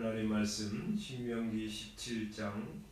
하나님 말씀 신명기 17장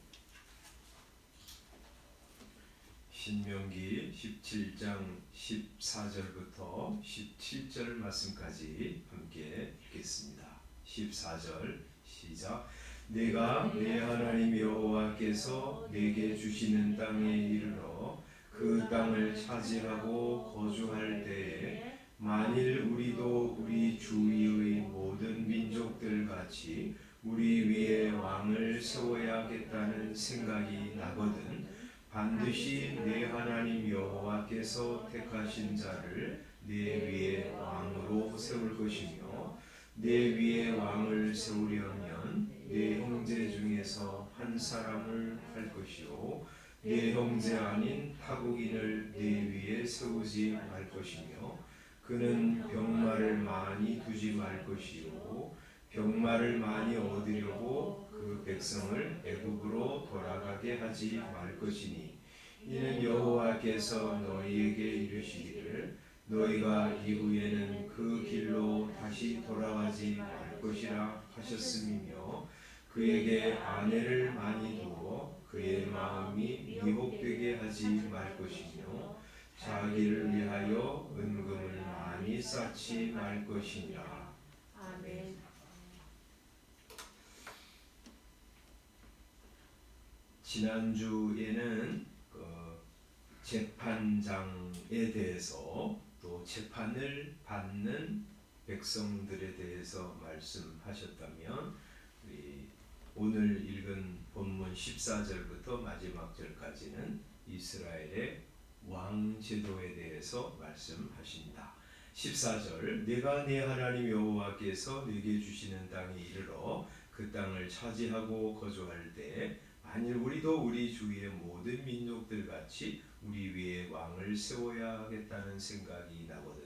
14절부터 17절 말씀까지 함께 읽겠습니다. 14절 시작. 내가 내 하나님 여호와께서 내게 주시는 땅에 이르러 그 땅을 차지하고 거주할 때에 만일 우리도 우리 주위의 모든 민족들 같이 우리 위에 왕을 세워야겠다는 생각이 나거든 반드시 내 하나님 여호와께서 택하신 자를 내 위에 왕으로 세울 것이며 내 위에 왕을 세우려면 내 형제 중에서 한 사람을 할 것이요 내 형제 아닌 타국인을 내 위에 세우지 말 것이며 그는 병마를 많이 두지 말 것이요 병마를 많이 얻으려고 그 백성을 애굽으로 돌아가게 하지 말 것이니 이는 여호와께서 너희에게 이르시기를 너희가 이후에는 그 길로 다시 돌아가지 말 것이라 하셨음이며 그에게 아내를 많이 두어 그의 마음이 미혹되게 하지 말 것이며 자기를 위하여 은금을 많이 쌓지 말 것이니라. 아멘. 지난주에는 재판장에 대해서 또 재판을 받는 백성들에 대해서 말씀하셨다면 우리 오늘 읽은 본문 14절부터 마지막 절까지는 이스라엘의 왕 제도에 대해서 말씀하십니다. 14절 내가 네 하나님 여호와께서 네게 주시는 땅에 이르러 그 땅을 차지하고 거주할 때 만일 우리도 우리 주위의 모든 민족들 같이 우리 위에 왕을 세워야겠다는 생각이 나거든.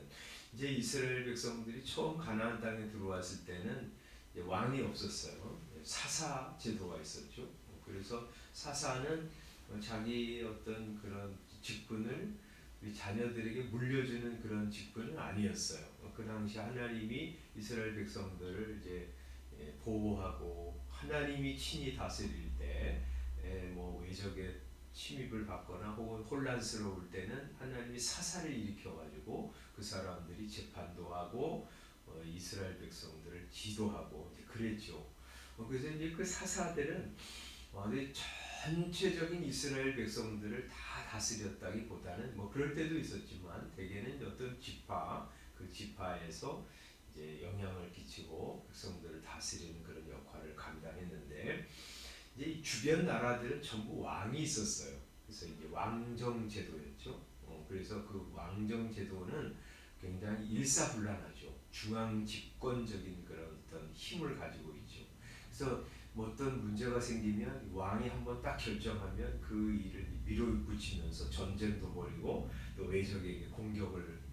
이제 이스라엘 백성들이 처음 가나안 땅에 들어왔을 때는 왕이 없었어요. 사사 제도가 있었죠. 그래서 사사는 자기 어떤 그런 직분을 우리 자녀들에게 물려주는 그런 직분은 아니었어요. 그 당시 하나님이 이스라엘 백성들을 이제 보호하고 하나님이 친히 다스릴 때 뭐 외적의 침입을 받거나 혹은 혼란스러울 때는 하나님이 사사를 일으켜가지고 그 사람들이 재판도 하고 이스라엘 백성들을 지도하고 그랬죠. 그래서 이제 그 사사들은 전체적인 이스라엘 백성들을 다 다스렸다기보다는 뭐 그럴 때도 있었지만 대개는 어떤 지파 그 지파에서 이제 영향을 끼치고 백성들을 다스리는 그런 역할을 감당했는데 이제 주변 나라들은 전부 왕이 있었어요. 그래서 이제 왕정 제도였죠. 그래서 그 왕정 제도는 굉장히 일사불란하죠. 중앙 집권적인 그런 어떤 힘을 가지고 있죠. 그래서 뭐 어떤 문제가 생기면 왕이 한번 딱 결정하면 그 일을 밀어붙이면서 전쟁도 벌이고 또 외적에게 공격을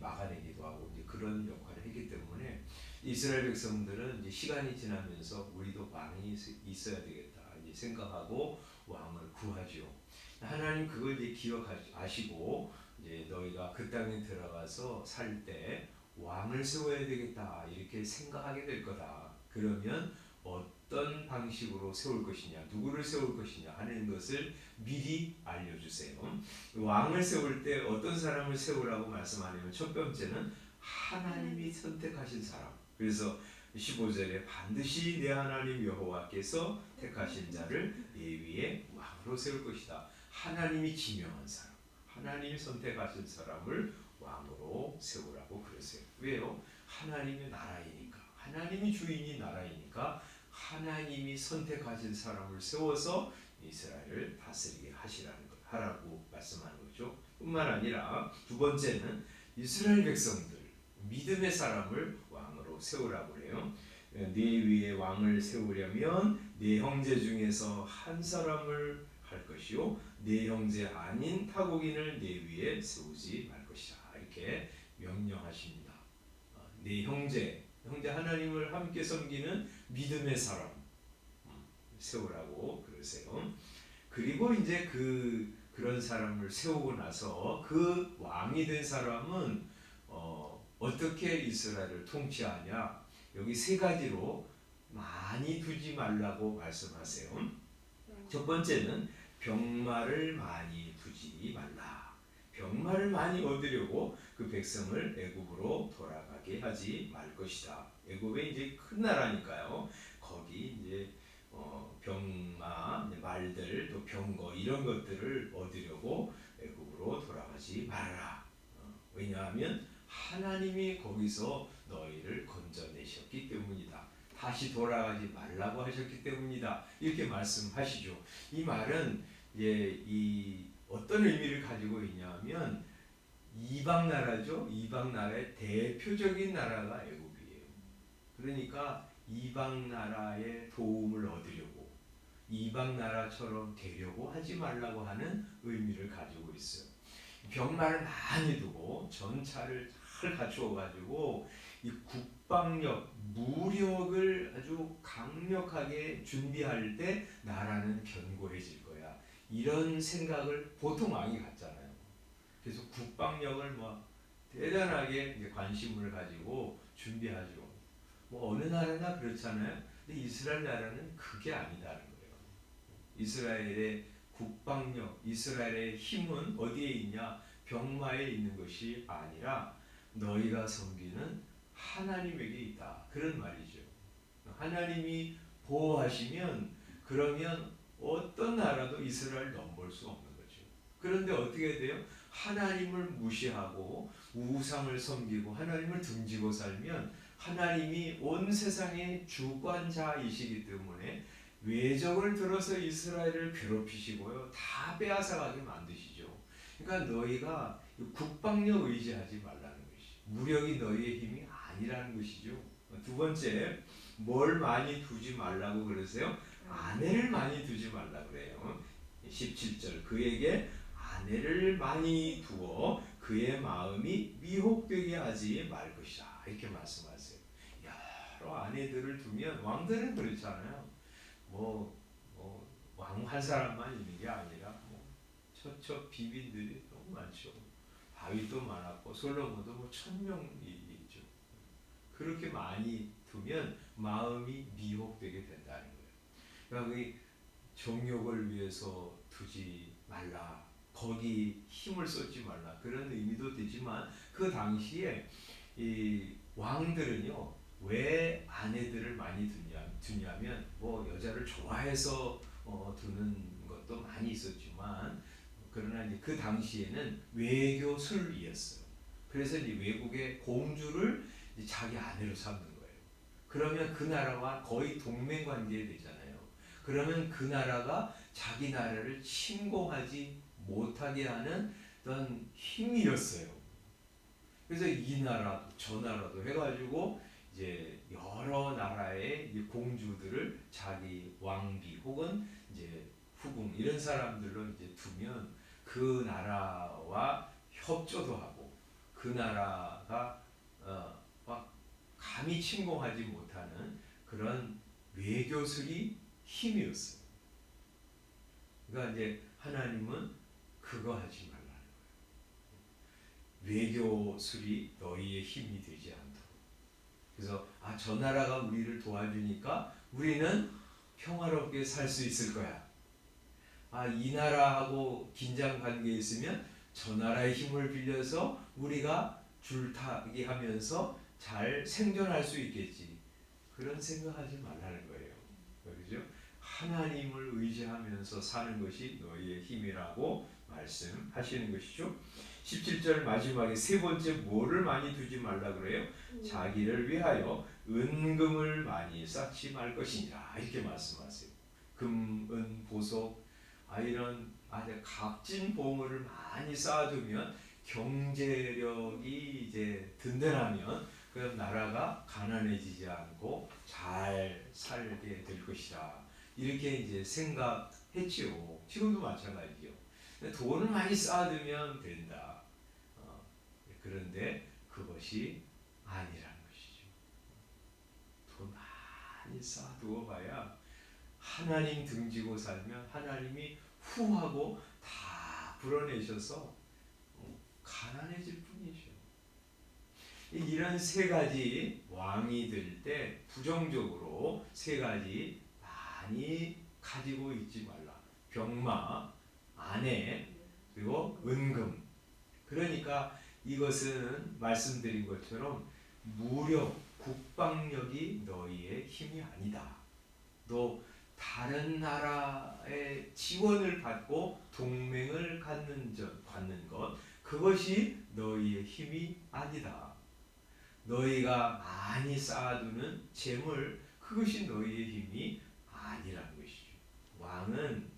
막아내기도 하고 이제 그런 역할을 했기 때문에 이스라엘 백성들은 이제 시간이 지나면서 우리도 왕이 있어야 되겠다 이제 생각하고 왕을 구하죠. 하나님 그걸 이제 기억하시고 이제 너희가 그 땅에 들어가서 살 때 왕을 세워야 되겠다 이렇게 생각하게 될 거다. 그러면 어떤 방식으로 세울 것이냐, 누구를 세울 것이냐 하는 것을 미리 알려주세요. 왕을 세울 때 어떤 사람을 세우라고 말씀하냐면 첫 번째는 하나님이 선택하신 사람. 그래서 15절에 반드시 내 하나님 여호와께서 택하신 자를 내 위에 왕으로 세울 것이다. 하나님이 지명한 사람, 하나님이 선택하신 사람을 왕으로 세우라고 그러세요. 왜요? 하나님의 나라이니까, 하나님이 주인이 나라이니까 하나님이 선택하신 사람을 세워서 이스라엘을 다스리게 하라고 말씀하는 거죠. 뿐만 아니라 두 번째는 이스라엘 백성들, 믿음의 사람을 왕으로 세우라고 그래요. 네 위에 왕을 세우려면 네 형제 중에서 한 사람을 할 것이요 네 형제 아닌 타국인을 네 위에 세우지 말 것이다. 이렇게 명령하십니다. 네 형제 하나님을 함께 섬기는 믿음의 사람 세우라고 그러세요. 그리고 이제 그런 사람을 세우고 나서 그 왕이 된 사람은 어떻게 이스라엘을 통치하냐? 여기 세 가지로 많이 두지 말라고 말씀하세요. 첫 번째는 병마를 많이 두지 말라. 병마를 많이 얻으려고 그 백성을 애굽으로 돌아가게 하지 말 것이다. 애굽에 이제 큰 나라니까요. 거기 이제 병마, 말들, 또 병거 이런 것들을 얻으려고 애굽으로 돌아가지 말라. 왜냐하면 하나님이 거기서 너희를 건져내셨기 때문이다. 다시 돌아가지 말라고 하셨기 때문이다. 이렇게 말씀하시죠. 이 말은 이 어떤 의미를 가지고 있냐면 이방 나라죠. 이방 나라의 대표적인 나라가 애굽이에요. 그러니까 이방 나라의 도움을 얻으려고 이방 나라처럼 되려고 하지 말라고 하는 의미를 가지고 있어요. 병마를 많이 두고 전차를 잘 갖추어 가지고 이 국방력, 무력을 아주 강력하게 준비할 때 나라는 견고해질 거야. 이런 생각을 보통 왕이 갖잖아요. 그래서 국방력을 뭐 대단하게 이제 관심을 가지고 준비하죠. 뭐 어느 나라나 그렇잖아요. 근데 이스라엘 나라는 그게 아니다는 거예요. 이스라엘의 국방력, 이스라엘의 힘은 어디에 있냐? 병마에 있는 것이 아니라 너희가 섬기는 하나님에게 있다. 그런 말이죠. 하나님이 보호하시면 그러면 어떤 나라도 이스라엘 넘볼 수 없는 거죠. 그런데 어떻게 돼요? 하나님을 무시하고 우상을 섬기고 하나님을 등지고 살면 하나님이 온 세상의 주관자이시기 때문에 외적을 들어서 이스라엘을 괴롭히시고요. 다 빼앗아가게 만드시죠. 그러니까 너희가 국방력 의지하지 말라는 것이. 무력이 너희의 힘이 아니라는 것이죠. 두 번째, 뭘 많이 두지 말라고 그러세요? 아내를 많이 두지 말라고 그래요. 17절 그에게 아내를 많이 두어 그의 마음이 미혹되게 하지 말 것이다. 이렇게 말씀하세요. 여러 아내들을 두면 왕들은 그렇잖아요. 왕 한 사람만 있는 게 아니라 처처 비빈들이 너무 많죠. 다윗도 많았고 솔로몬도 1000명이 있죠. 그렇게 많이 두면 마음이 미혹되게 된다는 거예요. 그러니까 그 정욕을 위해서 두지 말라. 거기 힘을 쏟지 말라. 그런 의미도 되지만 그 당시에 이 왕들은요. 왜 아내들을 많이 두냐면 여자를 좋아해서 두는 것도 많이 있었지만 그러나 이제 그 당시에는 외교술이었어요. 그래서 이제 외국의 공주를 이제 자기 아내로 삼는 거예요. 그러면 그 나라와 거의 동맹 관계에 되잖아요. 그러면 그 나라가 자기 나라를 침공하지 못하게 하는 어떤 힘이었어요. 그래서 이 나라도 저 나라도 해가지고 이제 여러 나라의 공주들을 자기 왕비 혹은 이제 후궁 이런 사람들로 이제 두면 그 나라와 협조도 하고 그 나라가 막 감히 침공하지 못하는 그런 외교술이 힘이었어요. 그러니까 이제 하나님은 그거 하지 말라는 거예요. 외교술이 너희의 힘이 되지 않도록. 그래서 저 나라가 우리를 도와주니까 우리는 평화롭게 살 수 있을 거야. 이 나라하고 긴장 관계에 있으면 저 나라의 힘을 빌려서 우리가 줄타기 하면서 잘 생존할 수 있겠지. 그런 생각하지 말라는 거예요. 그렇죠? 하나님을 의지하면서 사는 것이 너희의 힘이라고 말씀하시는 것이죠. 17절 마지막에 세 번째 뭐를 많이 두지 말라 그래요? 자기를 위하여 은금을 많이 쌓지 말 것이니라. 이렇게 말씀하세요. 금, 은, 보석 이런 아주 값진 보물을 많이 쌓아두면 경제력이 이제 든든하면 그 나라가 가난해지지 않고 잘 살게 될 것이다. 이렇게 이제 생각했지요. 지금도 마찬가지죠. 돈을 많이 쌓아두면 된다. 그런데 그것이 아니라는 것이죠. 돈 많이 쌓아두어 봐야 하나님 등지고 살면 하나님이 후하고 다 불어내셔서 가난해질 뿐이죠. 이런 세 가지 왕이 될 때 부정적으로 세 가지 많이 가지고 있지 말라. 병마, 아내, 그리고 은금. 그러니까 이것은 말씀드린 것처럼 무력, 국방력이 너희의 힘이 아니다. 또 다른 나라의 지원을 받고 동맹을 갖는 것, 그것이 너희의 힘이 아니다. 너희가 많이 쌓아두는 재물, 그것이 너희의 힘이 아니라는 것이죠. 왕은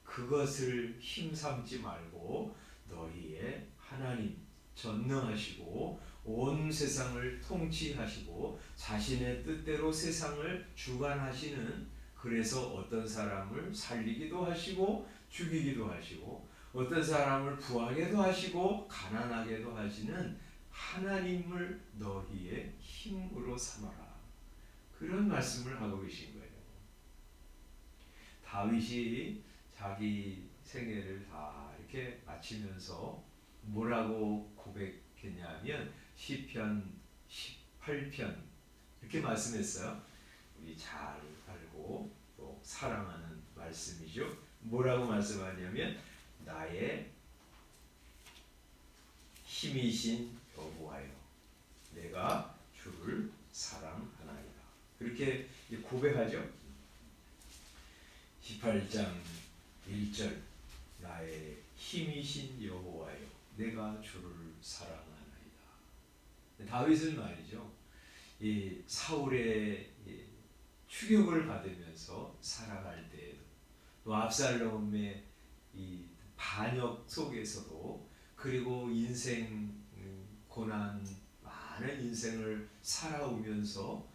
그것을 힘삼지 말고 너희의 하나님, 전능하시고 온 세상을 통치하시고 자신의 뜻대로 세상을 주관하시는, 그래서 어떤 사람을 살리기도 하시고 죽이기도 하시고 어떤 사람을 부하게도 하시고 가난하게도 하시는 하나님을 너희의 힘으로 삼아라. 그런 말씀을 하고 계신 거예요. 다윗이 자기 생애를 다 이렇게 마치면서 뭐라고 고백했냐면 시편 18편 이렇게 말씀했어요. 우리 잘 알고 또 사랑하는 말씀이죠. 뭐라고 말씀하냐면 나의 힘이신 여호와여, 내가 주를 사랑하나이다. 그렇게 고백하죠. 18장 1절, 나의 힘이신 여호와여, 내가 주를 사랑하나이다. 다윗은 말이죠, 이 사울의 추격을 받으면서 살아갈 때에도, 또 압살롬의 이 반역 속에서도, 그리고 인생 고난 많은 인생을 살아오면서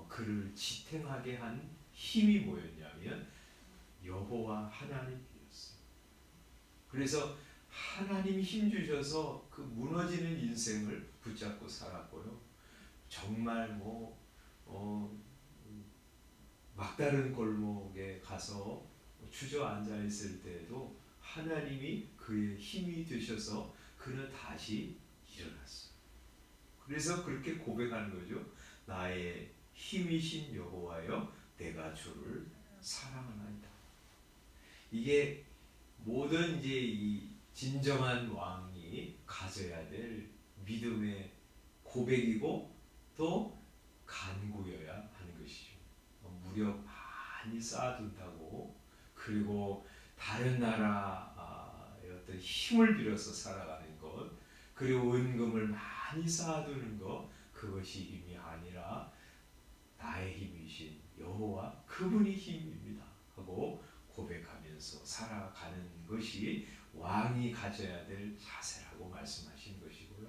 그를 지탱하게 한 힘이 뭐였냐면 여호와 하나님이었어요. 그래서 하나님이 힘 주셔서 그 무너지는 인생을 붙잡고 살았고요. 정말 막다른 골목에 가서 주저앉아 있을 때에도 하나님이 그의 힘이 되셔서 그는 다시 일어났어요. 그래서 그렇게 고백하는 거죠. 나의 힘이신 여호와여, 내가 주를 사랑하나이다. 이게 모든 이제 이 진정한 왕이 가져야 될 믿음의 고백이고 또 간구여야 하는 것이죠. 무력 많이 쌓아둔다고, 그리고 다른 나라의 어떤 힘을 빌어서 살아가는 것, 그리고 은금을 많이 쌓아두는 것, 그것이 힘이 아니라 나의 힘이신 여호와, 그분이 힘입니다 하고 고백하면서 살아가는 것이 왕이 가져야 될 자세라고 말씀하신 것이고요.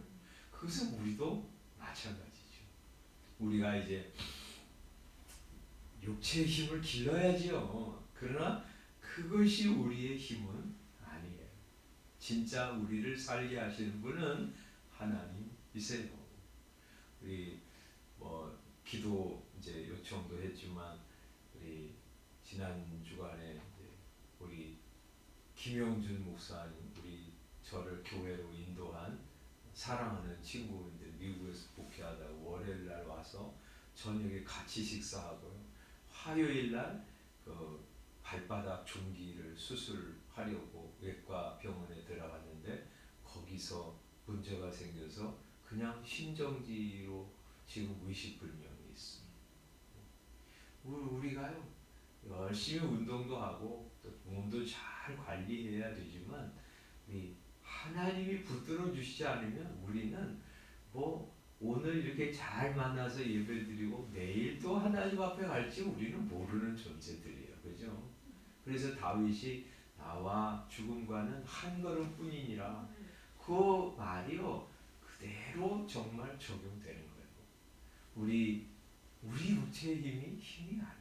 그것은 우리도 마찬가지죠. 우리가 이제 육체의 힘을 길러야지요. 그러나 그것이 우리의 힘은 아니에요. 진짜 우리를 살게 하시는 분은 하나님이세요. 우리 기도 이제 요청도 했지만, 우리 지난 주간에 우리 김영준 목사님, 우리 저를 교회로 인도한 사랑하는 친구인데 미국에서 복귀하다가 월요일 날 와서 저녁에 같이 식사하고요. 화요일 날 그 발바닥 종기를 수술하려고 외과 병원에 들어갔는데 거기서 문제가 생겨서 그냥 심정지로 지금 의식불명이 있습니다. 우리가요 열심히 운동도 하고 또 몸도 잘 관리해야 되지만, 우리 하나님이 붙들어 주시지 않으면 우리는 오늘 이렇게 잘 만나서 예배드리고 내일 또 하나님 앞에 갈지 우리는 모르는 존재들이에요. 그죠? 그래서 다윗이 나와 죽음과는 한 걸음뿐이니라, 그 말이요 그대로 정말 적용되는 거예요. 우리 육체의 힘이 아니에요.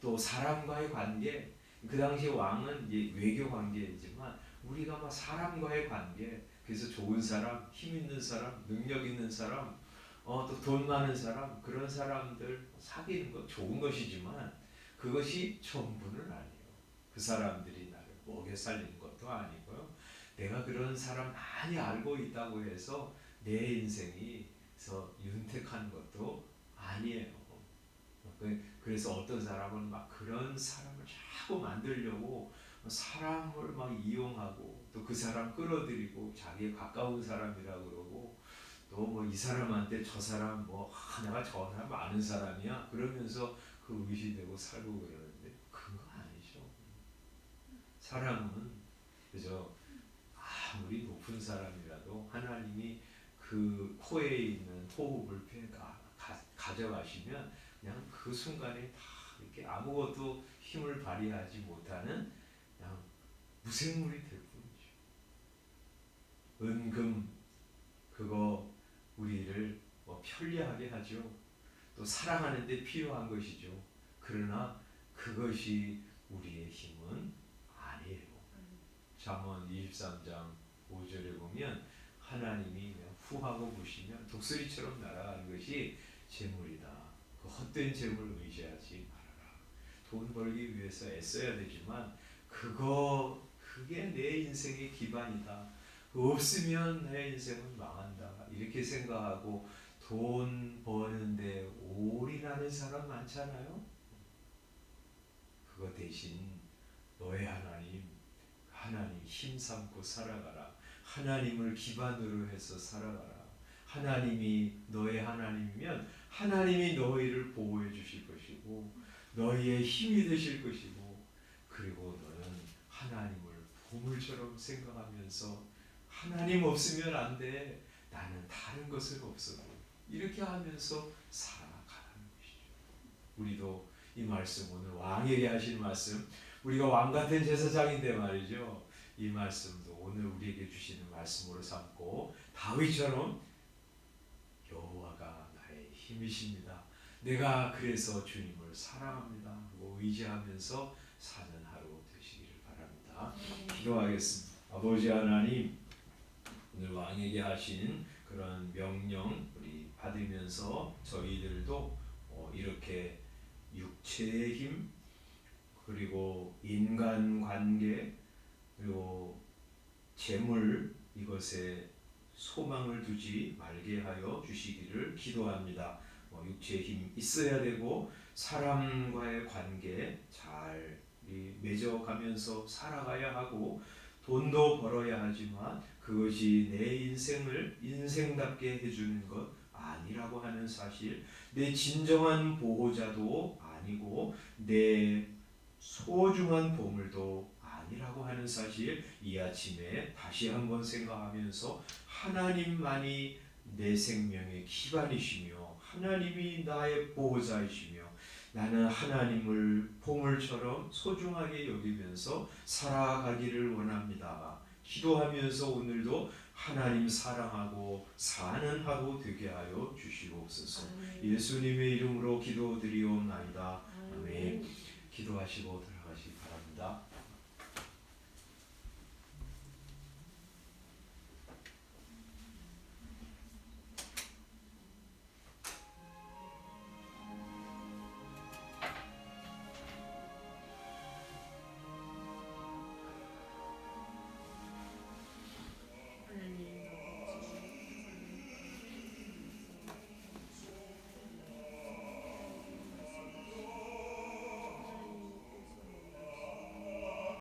또 사람과의 관계, 그 당시 왕은 이제 외교 관계이지만 우리가 막 사람과의 관계, 그래서 좋은 사람, 힘 있는 사람, 능력 있는 사람, 또 돈 많은 사람, 그런 사람들 사귀는 거 좋은 것이지만 그것이 전부는 아니에요. 그 사람들이 나를 먹여 살리는 것도 아니고요. 내가 그런 사람 많이 알고 있다고 해서 내 인생에서 윤택한 것도 아니에요. 그래서 어떤 사람은 막 그런 사람을 자꾸 만들려고 사람을 막 이용하고 또 그 사람 끌어들이고 자기의 가까운 사람이라고 그러고 또 뭐 이 사람한테 저 사람 뭐 내가 저 사람 아는 사람이야 그러면서 그 의지되고 살고 그러는데 그거 아니죠. 사람은 그저 아무리 높은 사람이라도 하나님이 그 코에 있는 호흡을 가져가시면 그냥 그 순간에 다 이렇게 아무것도 힘을 발휘하지 못하는 그냥 무생물이 될 뿐이죠. 은금 그거 우리를 뭐 편리하게 하죠. 또 사랑하는 데 필요한 것이죠. 그러나 그것이 우리의 힘은 아니에요. 잠언 23장 5절에 보면 하나님이 후하고 부시면 독수리처럼 날아가는 것이 재물이다. 그 헛된 재물 의지하지 말아라. 돈 벌기 위해서 애써야 되지만 그게 내 인생의 기반이다. 없으면 내 인생은 망한다. 이렇게 생각하고 돈 버는데 올인하는 사람 많잖아요. 그거 대신 너의 하나님 힘삼고 살아가라. 하나님을 기반으로 해서 살아가라. 하나님이 너의 하나님이면 하나님이 너희를 보호해 주실 것이고 너희의 힘이 되실 것이고 그리고 너는 하나님을 보물처럼 생각하면서 하나님 없으면 안 돼. 나는 다른 것은 없어도 이렇게 하면서 살아가는 것이죠. 우리도 이 말씀 오늘 왕에게 하신 말씀 우리가 왕 같은 제사장인데 말이죠. 이 말씀도 오늘 우리에게 주시는 말씀으로 삼고 다윗처럼 여호와가 나의 힘이십니다. 내가 그래서 주님을 사랑합니다. 하고 의지하면서 사는 하루 되시기를 바랍니다. 기도하겠습니다. 아버지 하나님 오늘 왕에게 하신 그런 명령 우리 받으면서 저희들도 이렇게 육체의 힘 그리고 인간관계 그리고 재물 이것에 소망을 두지 말게 하여 주시기를 기도합니다. 육체의 힘 있어야 되고 사람과의 관계 잘 맺어가면서 살아가야 하고 돈도 벌어야 하지만 그것이 내 인생을 인생답게 해주는 것 아니라고 하는 사실 내 진정한 보호자도 아니고 내 소중한 보물도 아니라고 하는 사실 이 아침에 다시 한번 생각하면서 하나님만이 내 생명의 기반이시며 하나님이 나의 보호자이시며 나는 하나님을 보물처럼 소중하게 여기면서 살아가기를 원합니다. 기도하면서 오늘도 하나님 사랑하고 사는 하루 되게 하여 주시옵소서. 예수님의 이름으로 기도드리옵나이다. 아멘. 기도하시고 들어가시기 바랍니다.